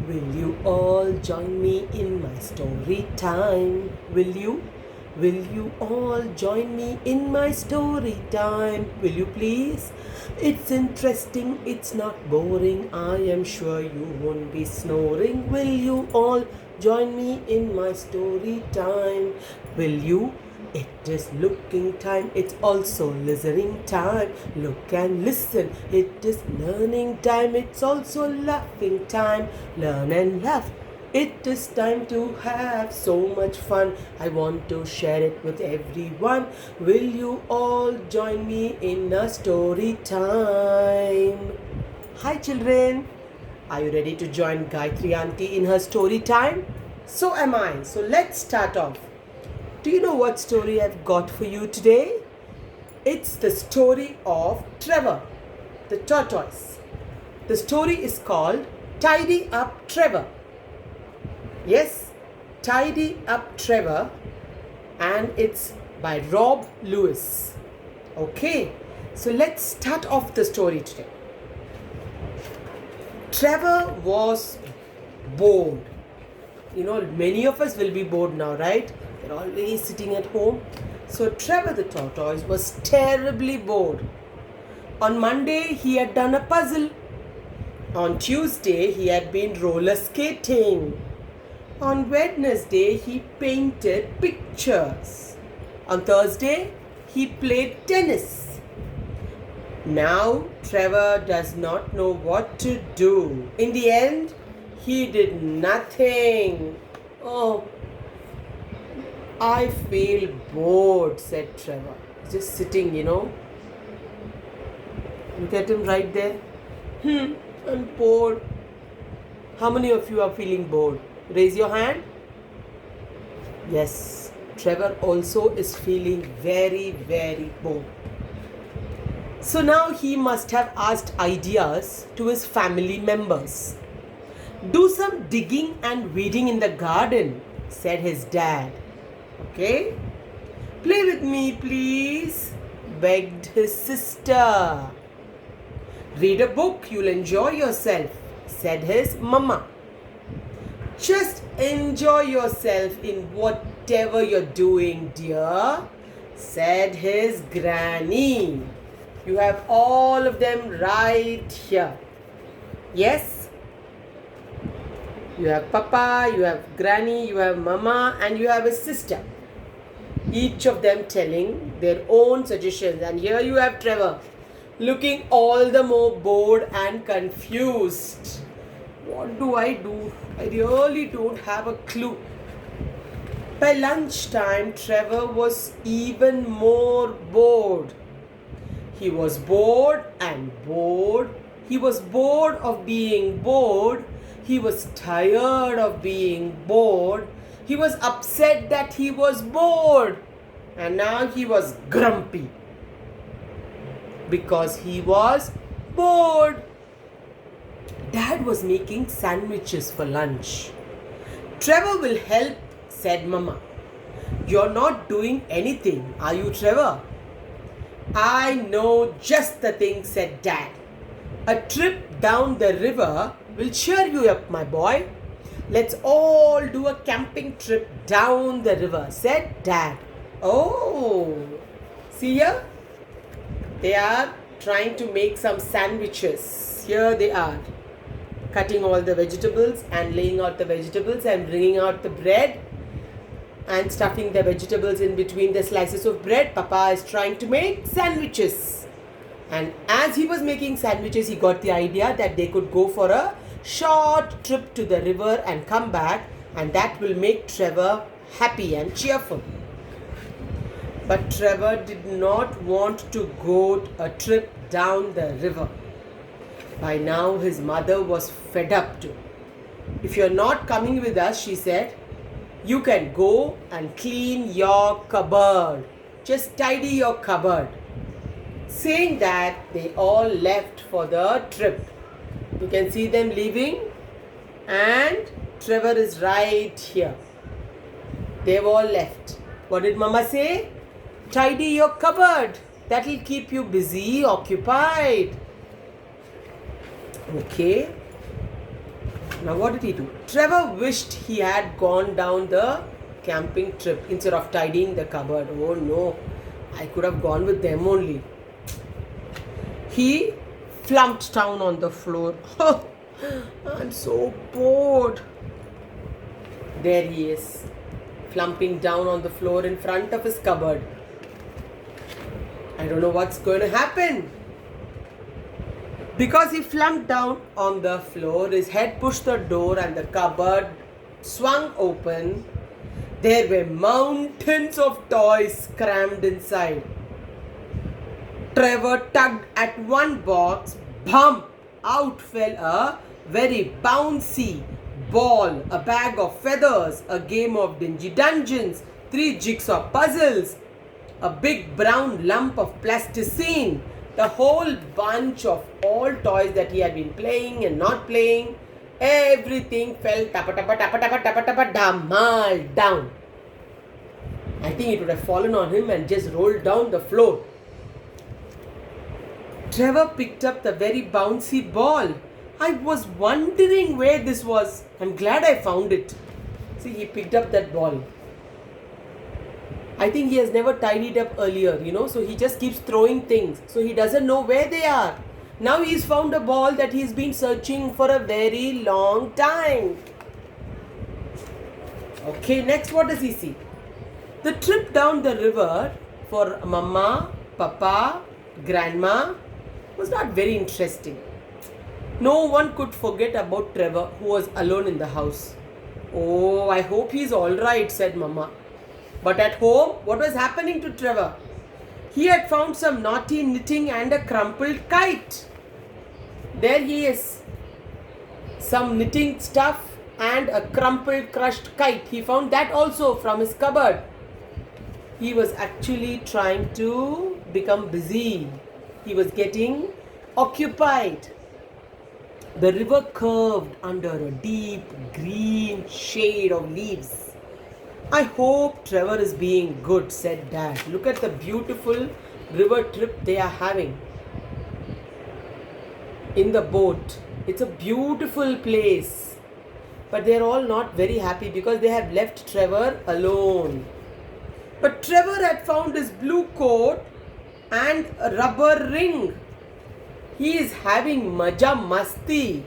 Will you all join me in my story time? Will you? Will you all join me in my story time? Will you please? It's interesting, it's not boring. I am sure you won't be snoring. Will you all join me in my story time? Will you? It is looking time, it's also listening time. Look and listen, it is learning time, it's also laughing time. Learn and laugh, it is time to have so much fun. I want to share it with everyone. Will you all join me in a story time? Hi children, are you ready to join Gayatri Auntie in her story time? So am I. So let's start off. Do you know what story I've got for you today? It's the story of Trevor, the tortoise. The story is called Tidy Up Trevor. Yes, Tidy Up Trevor, and it's by Rob Lewis. Okay, so let's start off the story today. Trevor was bored. You know, many of us will be bored now, right? They're always sitting at home. So Trevor the tortoise was terribly bored. On Monday, he had done a puzzle. On Tuesday, he had been roller skating. On Wednesday, he painted pictures. On Thursday, he played tennis. Now, Trevor does not know what to do. In the end, he did nothing. Oh, I feel bored, said Trevor. Just sitting, Look at him right there. I'm bored. How many of you are feeling bored? Raise your hand. Yes, Trevor also is feeling very, very bored. So now he must have asked ideas to his family members. Do some digging and weeding in the garden, said his dad. Okay? Play with me, please, begged his sister. Read a book, you'll enjoy yourself, said his mama. Just enjoy yourself in whatever you're doing, dear, said his granny. You have all of them right here. Yes? You have Papa, you have Granny, you have Mama, and you have a sister. Each of them telling their own suggestions. And here you have Trevor, looking all the more bored and confused. What do? I really don't have a clue. By lunchtime, Trevor was even more bored. He was bored and bored. He was bored of being bored. He was tired of being bored. He was upset that he was bored. And now he was grumpy because he was bored. Dad was making sandwiches for lunch. Trevor will help, said Mama. You're not doing anything, are you, Trevor? I know just the thing, said Dad. A trip down the river will cheer you up, my boy. Let's all do a camping trip down the river, said Dad. Oh, see here? They are trying to make some sandwiches. Here they are, cutting all the vegetables and laying out the vegetables and bringing out the bread and stuffing the vegetables in between the slices of bread. Papa is trying to make sandwiches. And as he was making sandwiches, he got the idea that they could go for a short trip to the river and come back, and that will make Trevor happy and cheerful. But Trevor did not want to go a trip down the river. By now, his mother was fed up too. If you're not coming with us, she said, you can go and clean your cupboard. Just tidy your cupboard. Saying that, they all left for the trip. You can see them leaving, and Trevor is right here. They've all left. What did Mama say? Tidy your cupboard. That'll keep you busy, occupied. Okay. Now what did he do? Trevor wished he had gone down the camping trip instead of tidying the cupboard. Oh no, I could have gone with them only. He flumped down on the floor. I'm so bored. There he is, flumping down on the floor in front of his cupboard. I don't know what's going to happen. Because he flumped down on the floor, his head pushed the door and the cupboard swung open. There were mountains of toys crammed inside. Trevor tugged at one box. Bump! Out fell a very bouncy ball, a bag of feathers, a game of dingy dungeons, 3 jigsaw puzzles, a big brown lump of plasticine, the whole bunch of all toys that he had been playing and not playing. Everything fell damal down. I think it would have fallen on him and just rolled down the floor. Trevor picked up the very bouncy ball. I was wondering where this was. I'm glad I found it. See, he picked up that ball. I think he has never tidied up earlier, so he just keeps throwing things. So he doesn't know where they are. Now he's found a ball that he's been searching for a very long time. Okay, next what does he see? The trip down the river for Mama, Papa, Grandma was not very interesting. No one could forget about Trevor, who was alone in the house. Oh, I hope he's alright, said Mama. But at home, what was happening to Trevor? He had found some naughty knitting and a crumpled kite. There he is. Some knitting stuff and a crumpled, crushed kite. He found that also from his cupboard. He was actually trying to become busy. He was getting occupied. The river curved under a deep green shade of leaves. I hope Trevor is being good, said Dad. Look at the beautiful river trip they are having in the boat. It's a beautiful place. But they are all not very happy because they have left Trevor alone. But Trevor had found his blue coat and a rubber ring. He is having maja masti.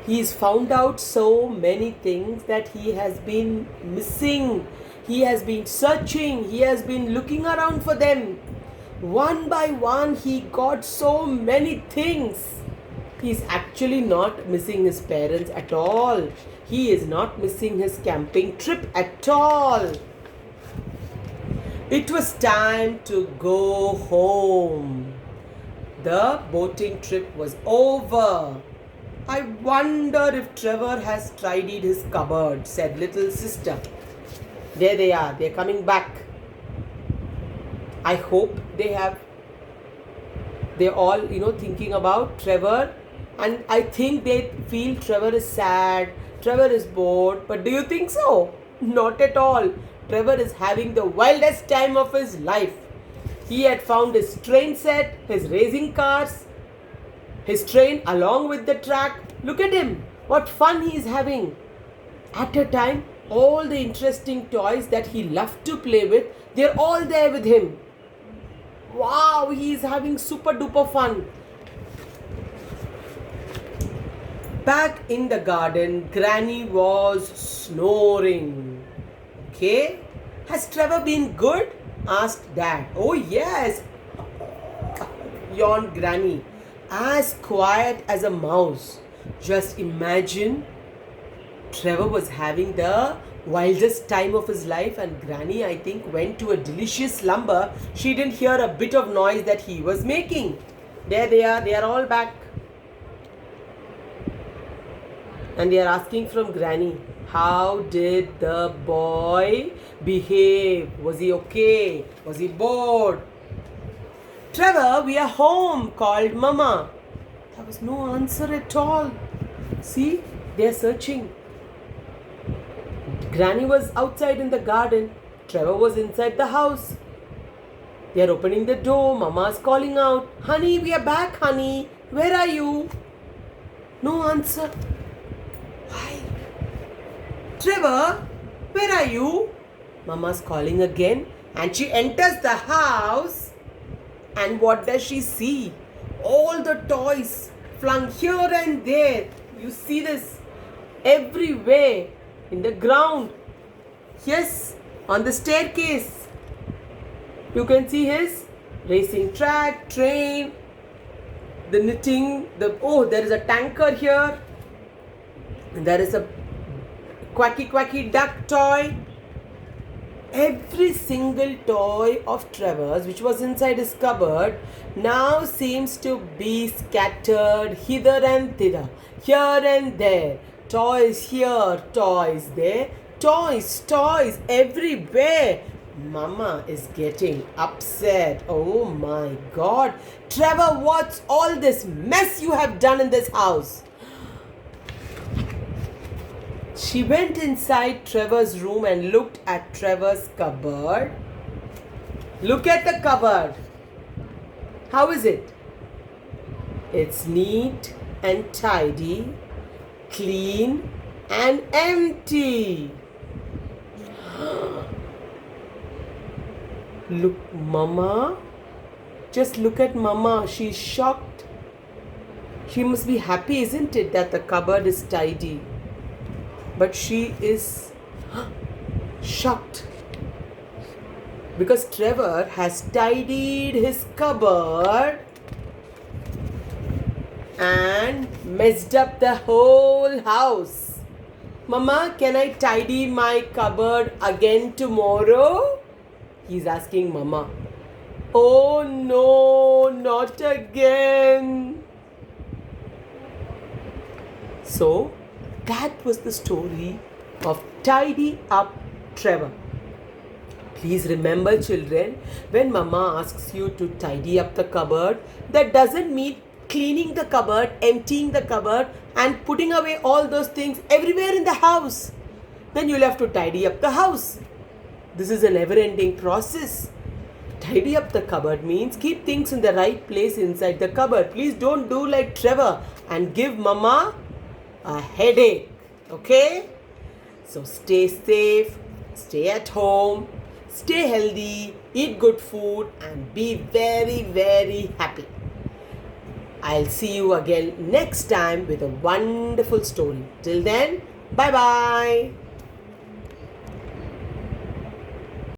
He's found out so many things that he has been missing. He has been searching. He has been looking around for them. One by one, he got so many things. He's actually not missing his parents at all. He is not missing his camping trip at all. It was time to go home. The boating trip was over. I wonder if Trevor has tidied his cupboard, said little sister. There they are. They're coming back. I hope they have. They're all, thinking about Trevor. And I think they feel Trevor is sad. Trevor is bored. But do you think so? Not at all. Trevor is having the wildest time of his life. He had found his train set, his racing cars, his train along with the track. Look at him. What fun he is having. At a time, all the interesting toys that he loved to play with, they're all there with him. Wow, he is having super duper fun. Back in the garden, Granny was snoring. Okay? Has Trevor been good? Asked Dad. Oh yes, yawned Granny. As quiet as a mouse. Just imagine, Trevor was having the wildest time of his life and Granny, I think, went to a delicious slumber. She didn't hear a bit of noise that he was making. There they are all back. And they are asking from Granny, how did the boy behave? Was he okay? Was he bored? Trevor, we are home, called Mama. There was no answer at all. See, they are searching. Granny was outside in the garden. Trevor was inside the house. They are opening the door. Mama's calling out, honey, we are back, honey. Where are you? No answer. Hi. Trevor, where are you? Mama's calling again, and she enters the house. And what does she see? All the toys flung here and there. You see this everywhere in the ground. Yes, on the staircase. You can see his racing track, train, the knitting, there is a tanker here. And there is a quacky duck toy. Every single toy of Trevor's which was inside his cupboard now seems to be scattered hither and thither, here and there. Toys here, toys there, toys everywhere. Mama is getting upset. Oh my God. Trevor, what's all this mess you have done in this house? She went inside Trevor's room and looked at Trevor's cupboard. Look at the cupboard. How is it? It's neat and tidy, clean and empty. Look, Mama. Just look at Mama. She's shocked. She must be happy, isn't it, that the cupboard is tidy? But she is shocked because Trevor has tidied his cupboard and messed up the whole house. Mama, can I tidy my cupboard again tomorrow? He's asking Mama. Oh no, not again. So, that was the story of Tidy Up Trevor. Please remember, children, when Mama asks you to tidy up the cupboard, that doesn't mean cleaning the cupboard, emptying the cupboard, and putting away all those things everywhere in the house. Then you'll have to tidy up the house. This is a never-ending process. Tidy up the cupboard means keep things in the right place inside the cupboard. Please don't do like Trevor and give Mama a headache. Okay? So stay safe, stay at home, stay healthy, eat good food, and be very, very happy. I'll see you again next time with a wonderful story. Till then, bye bye.